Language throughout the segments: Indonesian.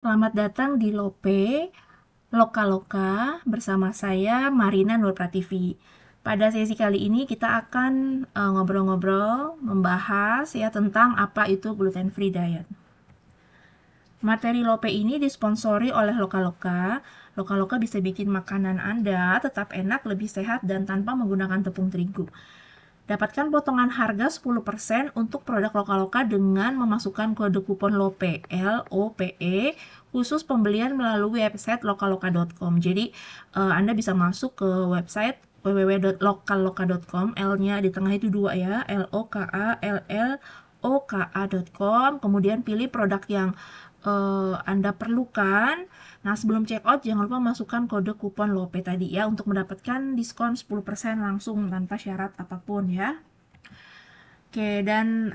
Selamat datang di Lope Loka-Loka bersama saya Marina Nur Prativi. Pada sesi kali ini kita akan ngobrol-ngobrol, membahas ya tentang apa itu gluten free diet. Materi Lope ini disponsori oleh Loka-Loka. Loka-Loka bisa bikin makanan Anda tetap enak, lebih sehat, dan tanpa menggunakan tepung terigu. Dapatkan potongan harga 10% untuk produk Lokaloka dengan memasukkan kode kupon LOPE, L-O-P-E, khusus pembelian melalui website lokaloka.com. Jadi, Anda bisa masuk ke website www.lokaloka.com, L-nya di tengah itu 2 ya, LOKALLOKA.com, kemudian pilih produk yang Anda perlukan. Nah, sebelum check out, jangan lupa masukkan kode kupon LOPE tadi ya, untuk mendapatkan diskon 10% langsung tanpa syarat apapun ya. Oke, dan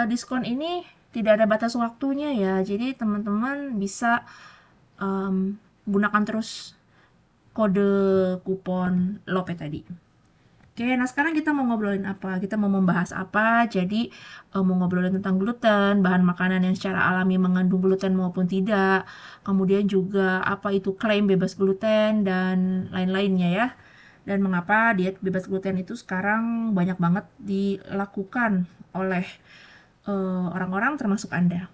diskon ini tidak ada batas waktunya ya, jadi teman-teman bisa gunakan terus kode kupon LOPE tadi. Oke, nah sekarang kita mau ngobrolin apa? Kita mau membahas apa? Jadi, mau ngobrolin tentang gluten, bahan makanan yang secara alami mengandung gluten maupun tidak. Kemudian juga apa itu klaim bebas gluten dan lain-lainnya ya. Dan mengapa diet bebas gluten itu sekarang banyak banget dilakukan oleh orang-orang termasuk Anda.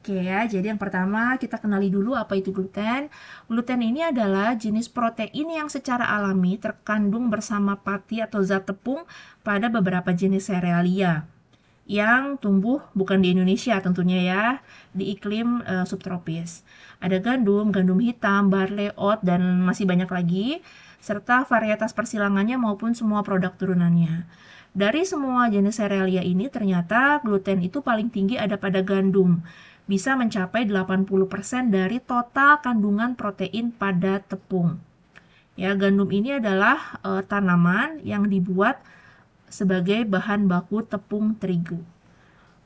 Oke ya, jadi yang pertama kita kenali dulu apa itu gluten. Gluten ini adalah jenis protein yang secara alami terkandung bersama pati atau zat tepung pada beberapa jenis serealia yang tumbuh bukan di Indonesia tentunya ya, di iklim subtropis. Ada gandum, gandum hitam, barley, oat, dan masih banyak lagi, serta varietas persilangannya maupun semua produk turunannya. Dari semua jenis serealia ini ternyata gluten itu paling tinggi ada pada gandum, bisa mencapai 80% dari total kandungan protein pada tepung. Ya, gandum ini adalah tanaman yang dibuat sebagai bahan baku tepung terigu.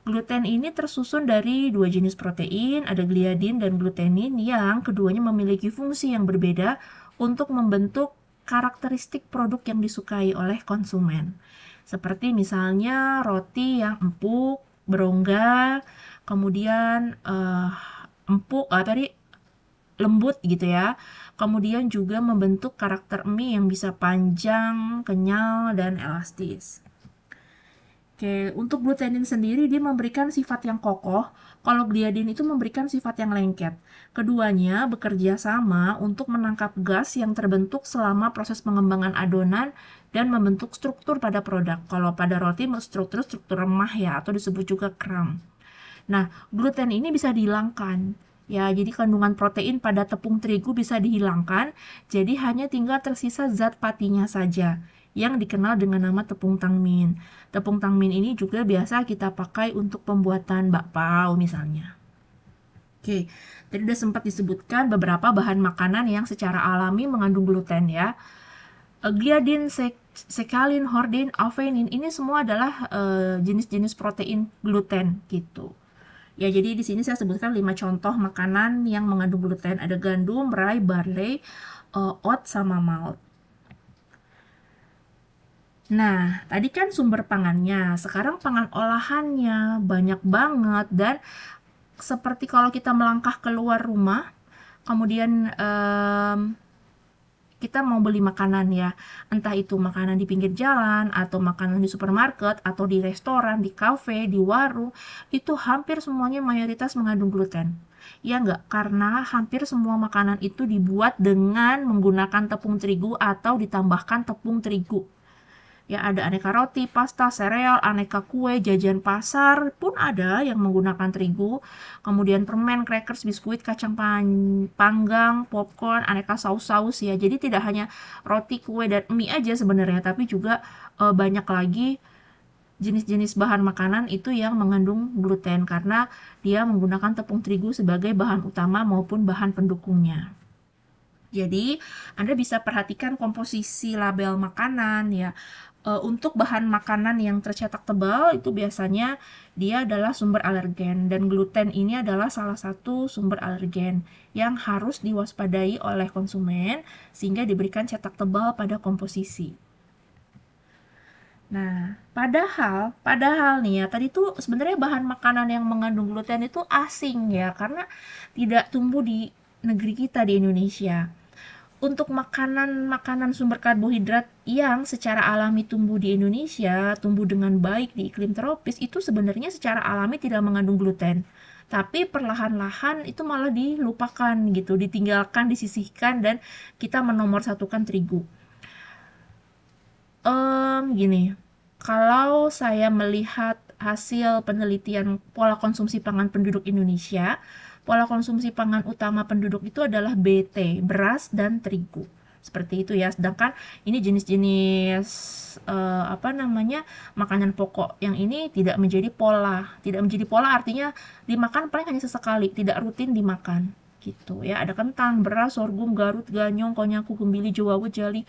Gluten ini tersusun dari dua jenis protein, ada gliadin dan glutenin yang keduanya memiliki fungsi yang berbeda untuk membentuk karakteristik produk yang disukai oleh konsumen. Seperti misalnya roti yang empuk, berongga, kemudian empuk, tadi lembut gitu ya. Kemudian juga membentuk karakter mie yang bisa panjang, kenyal, dan elastis. Oke, untuk glutenin sendiri dia memberikan sifat yang kokoh, kalau gliadin itu memberikan sifat yang lengket. Keduanya bekerja sama untuk menangkap gas yang terbentuk selama proses pengembangan adonan dan membentuk struktur pada produk. Kalau pada roti struktur remah ya, atau disebut juga kram. Nah, gluten ini bisa dihilangkan. Ya, jadi kandungan protein pada tepung terigu bisa dihilangkan, jadi hanya tinggal tersisa zat patinya saja yang dikenal dengan nama tepung tangmin. Tepung tangmin ini juga biasa kita pakai untuk pembuatan bakpao misalnya. Oke, tadi udah sempat disebutkan beberapa bahan makanan yang secara alami mengandung gluten ya. Gliadin, sekalin, hordin, avenin, ini semua adalah jenis-jenis protein gluten gitu. Ya, jadi di sini saya sebutkan 5 contoh makanan yang mengandung gluten. Ada gandum, rye, barley, oat, sama malt. Nah, tadi kan sumber pangannya. Sekarang pangan olahannya banyak banget dan seperti kalau kita melangkah keluar rumah, kemudian kita mau beli makanan ya, entah itu makanan di pinggir jalan, atau makanan di supermarket, atau di restoran, di kafe, di warung, itu hampir semuanya mayoritas mengandung gluten. Ya enggak? Karena hampir semua makanan itu dibuat dengan menggunakan tepung terigu atau ditambahkan tepung terigu. Ya, ada aneka roti, pasta, sereal, aneka kue, jajan pasar pun ada yang menggunakan terigu. Kemudian permen, crackers, biskuit, kacang panggang, popcorn, aneka saus-saus ya. Jadi tidak hanya roti, kue, dan mie aja sebenarnya, tapi juga banyak lagi jenis-jenis bahan makanan itu yang mengandung gluten karena dia menggunakan tepung terigu sebagai bahan utama maupun bahan pendukungnya. Jadi, Anda bisa perhatikan komposisi label makanan ya. Untuk bahan makanan yang tercetak tebal itu biasanya dia adalah sumber alergen dan gluten ini adalah salah satu sumber alergen yang harus diwaspadai oleh konsumen sehingga diberikan cetak tebal pada komposisi. Nah, padahal nih ya, tadi tuh sebenarnya bahan makanan yang mengandung gluten itu asing ya, karena tidak tumbuh di negeri kita di Indonesia. Untuk makanan-makanan sumber karbohidrat yang secara alami tumbuh di Indonesia, tumbuh dengan baik di iklim tropis, itu sebenarnya secara alami tidak mengandung gluten. Tapi perlahan-lahan itu malah dilupakan gitu, ditinggalkan, disisihkan, dan kita menomorsatukan terigu. Gini, kalau saya melihat hasil penelitian pola konsumsi pangan penduduk Indonesia, pola konsumsi pangan utama penduduk itu adalah BT, beras dan terigu. Seperti itu ya. Sedangkan ini jenis-jenis apa namanya? Makanan pokok yang ini tidak menjadi pola. Tidak menjadi pola artinya dimakan paling hanya sesekali, tidak rutin dimakan gitu ya. Ada kentang, beras, sorghum, garut, ganyong, konyaku, gembili, jewawut, jali,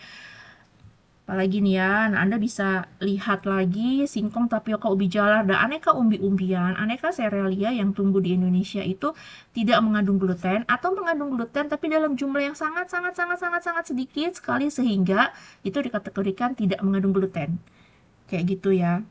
apalagi nih ya, nah Anda bisa lihat lagi singkong, tapioka, ubi jalar, dan aneka umbi-umbian, aneka serealia yang tumbuh di Indonesia itu tidak mengandung gluten atau mengandung gluten tapi dalam jumlah yang sangat sangat sangat sangat sangat sedikit sekali sehingga itu dikategorikan tidak mengandung gluten. Kayak gitu ya.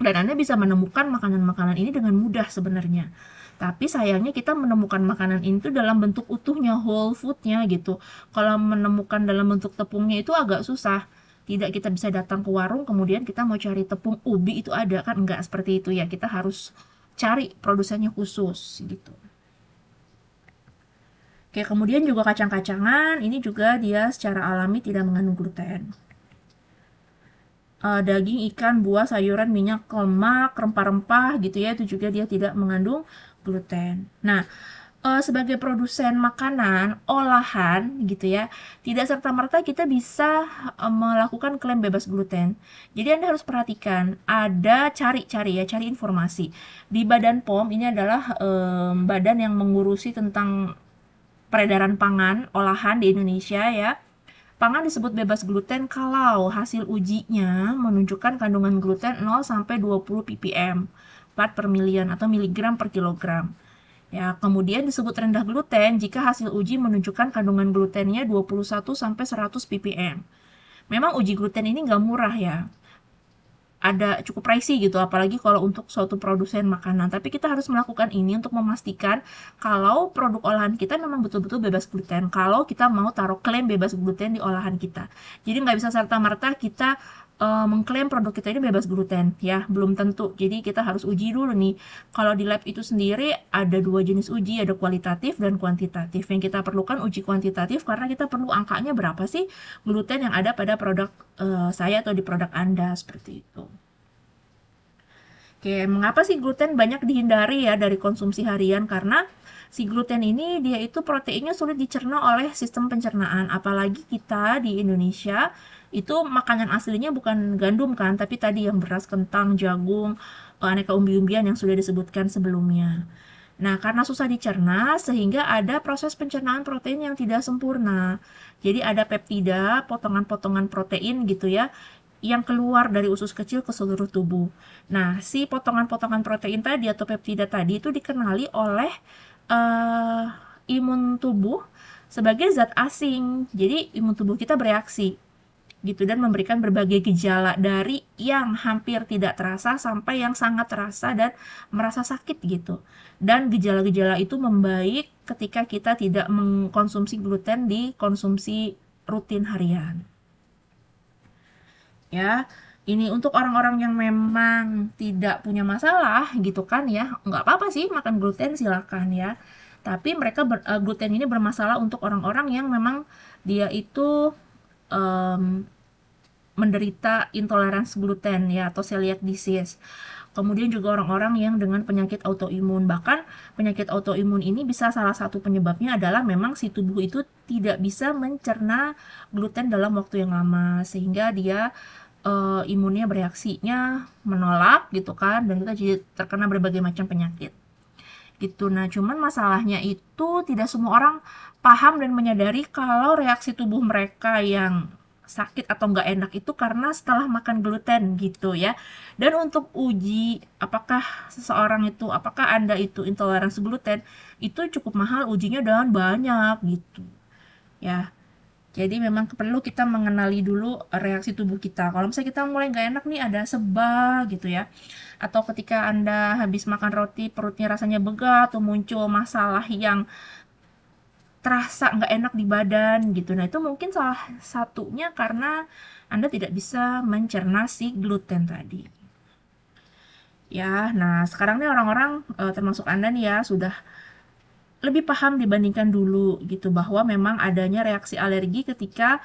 Dan Anda bisa menemukan makanan-makanan ini dengan mudah sebenarnya. Tapi sayangnya kita menemukan makanan ini tuh dalam bentuk utuhnya, whole foodnya gitu. Kalau menemukan dalam bentuk tepungnya itu agak susah. Tidak kita bisa datang ke warung, kemudian kita mau cari tepung ubi itu ada, kan enggak seperti itu ya. Kita harus cari produsennya khusus gitu. Oke, kemudian juga kacang-kacangan, ini juga dia secara alami tidak mengandung gluten. Daging, ikan, buah, sayuran, minyak, lemak, rempah-rempah gitu ya, itu juga dia tidak mengandung gluten. Nah, sebagai produsen makanan olahan gitu ya, tidak serta-merta kita bisa melakukan klaim bebas gluten. Jadi Anda harus perhatikan, ada cari-cari ya, cari informasi. Di Badan POM ini adalah badan yang mengurusi tentang peredaran pangan olahan di Indonesia ya. Pangan disebut bebas gluten kalau hasil ujinya menunjukkan kandungan gluten 0 sampai 20 ppm, part per million atau miligram per kilogram. Ya, kemudian disebut rendah gluten jika hasil uji menunjukkan kandungan glutennya 21 sampai 100 ppm. Memang uji gluten ini nggak murah ya, ada cukup pricey gitu, apalagi kalau untuk suatu produsen makanan. Tapi kita harus melakukan ini untuk memastikan kalau produk olahan kita memang betul-betul bebas gluten. Kalau kita mau taruh klaim bebas gluten di olahan kita, jadi nggak bisa serta-merta kita mengklaim produk kita ini bebas gluten ya, belum tentu. Jadi kita harus uji dulu nih. Kalau di lab itu sendiri ada dua jenis uji, ada kualitatif dan kuantitatif. Yang kita perlukan uji kuantitatif karena kita perlu angkanya berapa sih gluten yang ada pada produk saya atau di produk Anda, seperti itu. Oke, mengapa sih gluten banyak dihindari ya dari konsumsi harian? Karena si gluten ini dia itu proteinnya sulit dicerna oleh sistem pencernaan. Apalagi kita di Indonesia itu makanan aslinya bukan gandum kan, tapi tadi yang beras, kentang, jagung, aneka umbi-umbian yang sudah disebutkan sebelumnya. Nah, karena susah dicerna, sehingga ada proses pencernaan protein yang tidak sempurna. Jadi ada peptida, potongan-potongan protein gitu ya, yang keluar dari usus kecil ke seluruh tubuh. Nah, si potongan-potongan protein tadi atau peptida tadi itu dikenali oleh uh, imun tubuh sebagai zat asing. Jadi imun tubuh kita bereaksi gitu dan memberikan berbagai gejala dari yang hampir tidak terasa sampai yang sangat terasa dan merasa sakit gitu. Dan gejala-gejala itu membaik ketika kita tidak mengkonsumsi gluten di konsumsi rutin harian. Ya, ini untuk orang-orang yang memang tidak punya masalah gitu kan ya, nggak apa-apa sih makan gluten, silakan ya. Tapi gluten ini bermasalah untuk orang-orang yang memang dia itu em, menderita intoleransi gluten ya atau celiac disease. Kemudian juga orang-orang yang dengan penyakit autoimun. Bahkan penyakit autoimun ini bisa salah satu penyebabnya adalah memang si tubuh itu tidak bisa mencerna gluten dalam waktu yang lama sehingga dia imunnya bereaksinya menolak gitu kan dan kita jadi terkena berbagai macam penyakit gitu. Nah, cuman masalahnya itu tidak semua orang paham dan menyadari kalau reaksi tubuh mereka yang sakit atau nggak enak itu karena setelah makan gluten gitu ya. Dan untuk uji apakah seseorang itu, apakah Anda itu intoleransi gluten, itu cukup mahal ujinya dan banyak gitu. Ya, Jadi memang perlu kita mengenali dulu reaksi tubuh kita. Kalau misalnya kita mulai nggak enak nih, ada sebal gitu ya, atau ketika Anda habis makan roti perutnya rasanya begah atau muncul masalah yang terasa nggak enak di badan gitu. Nah, itu mungkin salah satunya karena Anda tidak bisa mencerna si gluten tadi. Ya, nah sekarang nih orang-orang termasuk Anda nih ya sudah lebih paham dibandingkan dulu gitu bahwa memang adanya reaksi alergi ketika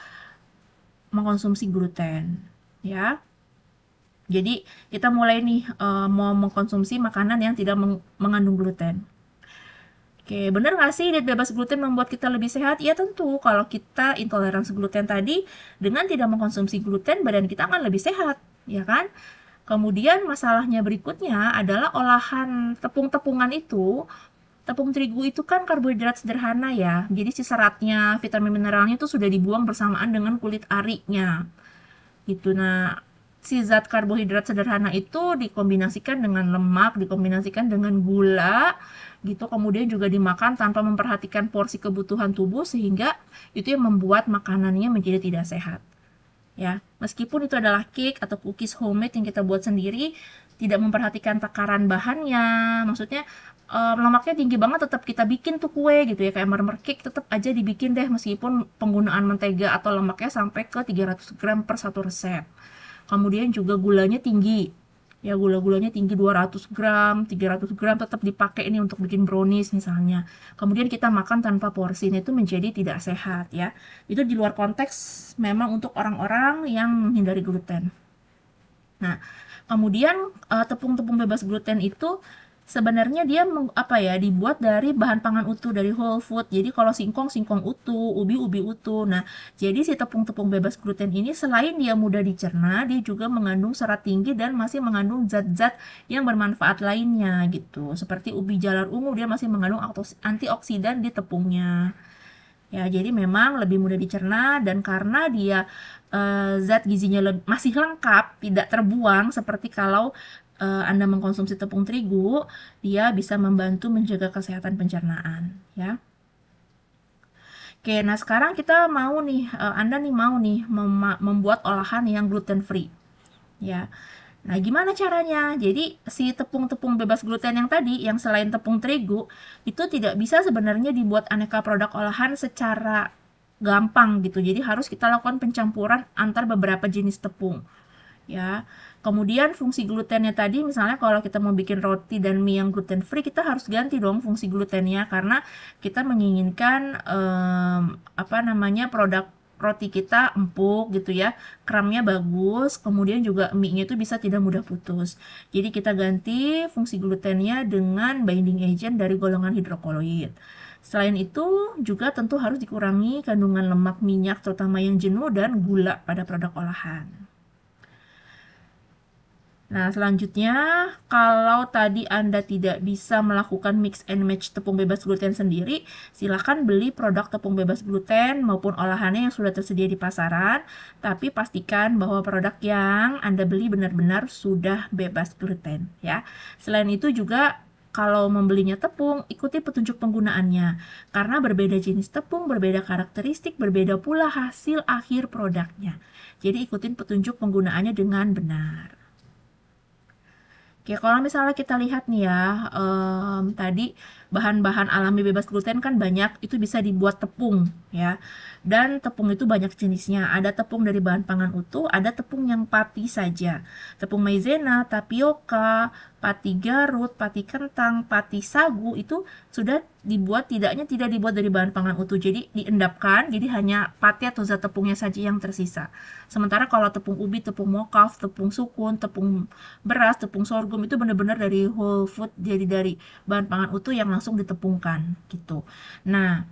mengkonsumsi gluten. Ya. Jadi kita mulai nih mau mengkonsumsi makanan yang tidak mengandung gluten. Oke, bener nggak sih diet bebas gluten membuat kita lebih sehat? Ya tentu, kalau kita intoleransi gluten tadi, dengan tidak mengkonsumsi gluten, badan kita akan lebih sehat, ya kan? Kemudian masalahnya berikutnya adalah olahan tepung-tepungan itu. Tepung terigu itu kan karbohidrat sederhana ya, jadi si seratnya, vitamin mineralnya itu sudah dibuang bersamaan dengan kulit arinya gitu. Nah, si zat karbohidrat sederhana itu dikombinasikan dengan lemak, dikombinasikan dengan gula gitu, kemudian juga dimakan tanpa memperhatikan porsi kebutuhan tubuh sehingga itu yang membuat makanannya menjadi tidak sehat. Ya, meskipun itu adalah cake atau cookies homemade yang kita buat sendiri, tidak memperhatikan takaran bahannya, maksudnya lemaknya tinggi banget tetap kita bikin tuh kue gitu ya, kayak marmer cake tetap aja dibikin deh meskipun penggunaan mentega atau lemaknya sampai ke 300 gram per satu resep. Kemudian juga gulanya tinggi. Ya, gula-gulanya tinggi 200 gram, 300 gram tetap dipakai ini untuk bikin brownies misalnya. Kemudian kita makan tanpa porsi, itu menjadi tidak sehat ya. Itu di luar konteks memang untuk orang-orang yang menghindari gluten. Nah, kemudian tepung-tepung bebas gluten itu sebenarnya dia apa ya, dibuat dari bahan pangan utuh dari whole food. Jadi kalau singkong singkong utuh, ubi ubi utuh. Nah, jadi si tepung-tepung bebas gluten ini selain dia mudah dicerna, dia juga mengandung serat tinggi dan masih mengandung zat-zat yang bermanfaat lainnya gitu. Seperti ubi jalar ungu dia masih mengandung antioksidan di tepungnya. Ya, jadi memang lebih mudah dicerna dan karena dia zat gizinya masih lengkap, tidak terbuang seperti kalau Anda mengkonsumsi tepung terigu, dia bisa membantu menjaga kesehatan pencernaan, ya. Oke, nah sekarang kita mau nih, Anda nih mau nih membuat olahan yang gluten free, ya. Nah, gimana caranya? Jadi, si tepung-tepung bebas gluten yang tadi, yang selain tepung terigu, itu tidak bisa sebenarnya dibuat aneka produk olahan secara gampang gitu. Jadi, harus kita lakukan pencampuran antar beberapa jenis tepung. Ya, kemudian fungsi glutennya tadi, misalnya kalau kita mau bikin roti dan mie yang gluten free, kita harus ganti dong fungsi glutennya karena kita menginginkan apa namanya produk roti kita empuk gitu ya, crumbnya bagus, kemudian juga mie-nya itu bisa tidak mudah putus. Jadi kita ganti fungsi glutennya dengan binding agent dari golongan hidrokoloid. Selain itu juga tentu harus dikurangi kandungan lemak, minyak terutama yang jenuh dan gula pada produk olahan. Nah, selanjutnya, kalau tadi Anda tidak bisa melakukan mix and match tepung bebas gluten sendiri, silakan beli produk tepung bebas gluten maupun olahannya yang sudah tersedia di pasaran, tapi pastikan bahwa produk yang Anda beli benar-benar sudah bebas gluten, ya. Selain itu juga kalau membelinya tepung, ikuti petunjuk penggunaannya. Karena berbeda jenis tepung, berbeda karakteristik, berbeda pula hasil akhir produknya. Jadi ikutin petunjuk penggunaannya dengan benar. Oke, kalau misalnya kita lihat nih ya, tadi bahan-bahan alami bebas gluten kan banyak, itu bisa dibuat tepung ya. Dan tepung itu banyak jenisnya. Ada tepung dari bahan pangan utuh, ada tepung yang pati saja. Tepung maizena, tapioka, pati garut, pati kentang, pati sagu itu sudah dibuat tidak dibuat dari bahan pangan utuh. Jadi diendapkan, jadi hanya pati atau zat tepungnya saja yang tersisa. Sementara kalau tepung ubi, tepung mokaf, tepung sukun, tepung beras, tepung sorghum itu benar-benar dari whole food, jadi dari bahan pangan utuh yang langsung ditepungkan gitu. Nah,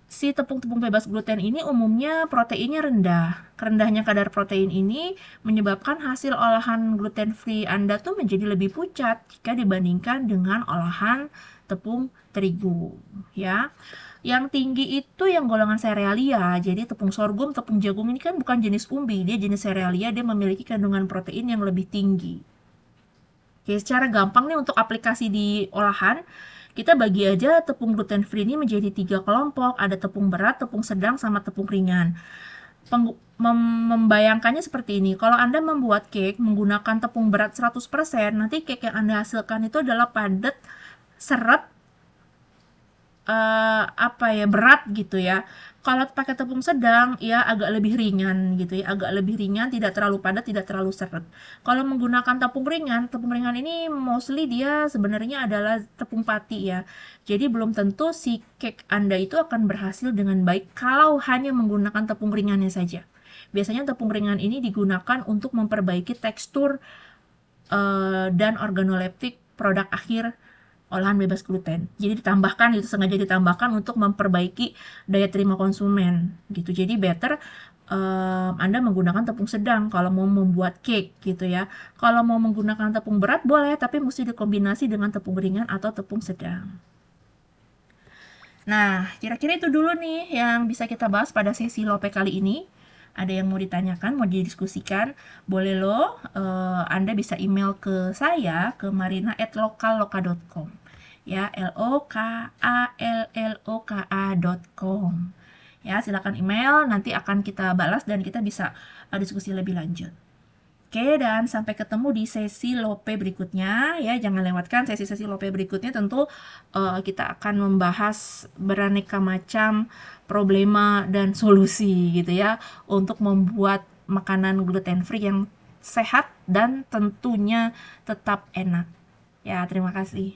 si tepung-tepung bebas gluten ini umumnya proteinnya rendah. Rendahnya kadar protein ini menyebabkan hasil olahan gluten free Anda tuh menjadi lebih pucat jika dibandingkan dengan olahan tepung terigu, ya. Yang tinggi itu yang golongan serealia. Jadi tepung sorghum, tepung jagung ini kan bukan jenis umbi, dia jenis serealia, dia memiliki kandungan protein yang lebih tinggi. Oke, secara gampang nih untuk aplikasi di olahan, Kita bagi aja tepung gluten free ini menjadi 3 kelompok, ada tepung berat, tepung sedang, sama tepung ringan. Membayangkannya seperti ini, kalau Anda membuat cake menggunakan tepung berat 100%, nanti cake yang Anda hasilkan itu adalah padat, seret, berat gitu ya. Kalau pakai tepung sedang, ya agak lebih ringan gitu ya, agak lebih ringan, tidak terlalu padat, tidak terlalu seret. Kalau menggunakan tepung ringan ini mostly dia sebenarnya adalah tepung pati ya. Jadi belum tentu si cake Anda itu akan berhasil dengan baik kalau hanya menggunakan tepung ringannya saja. Biasanya tepung ringan ini digunakan untuk memperbaiki tekstur dan organoleptik produk akhir olahan bebas gluten. Jadi ditambahkan, itu sengaja ditambahkan untuk memperbaiki daya terima konsumen gitu. Jadi better Anda menggunakan tepung sedang kalau mau membuat cake gitu ya. Kalau mau menggunakan tepung berat boleh, tapi mesti dikombinasi dengan tepung ringan atau tepung sedang. Nah, kira-kira itu dulu nih yang bisa kita bahas pada sesi lope kali ini. Ada yang mau ditanyakan, mau didiskusikan, boleh loh. Anda bisa email ke saya, ke marina@lokalloka.com. Ya, LOKALLOKA.com. Ya, silakan email, nanti akan kita balas dan kita bisa diskusi lebih lanjut. Oke, dan sampai ketemu di sesi lope berikutnya ya. Jangan lewatkan sesi-sesi lope berikutnya, tentu kita akan membahas beraneka macam problema dan solusi gitu ya untuk membuat makanan gluten free yang sehat dan tentunya tetap enak. Ya, terima kasih.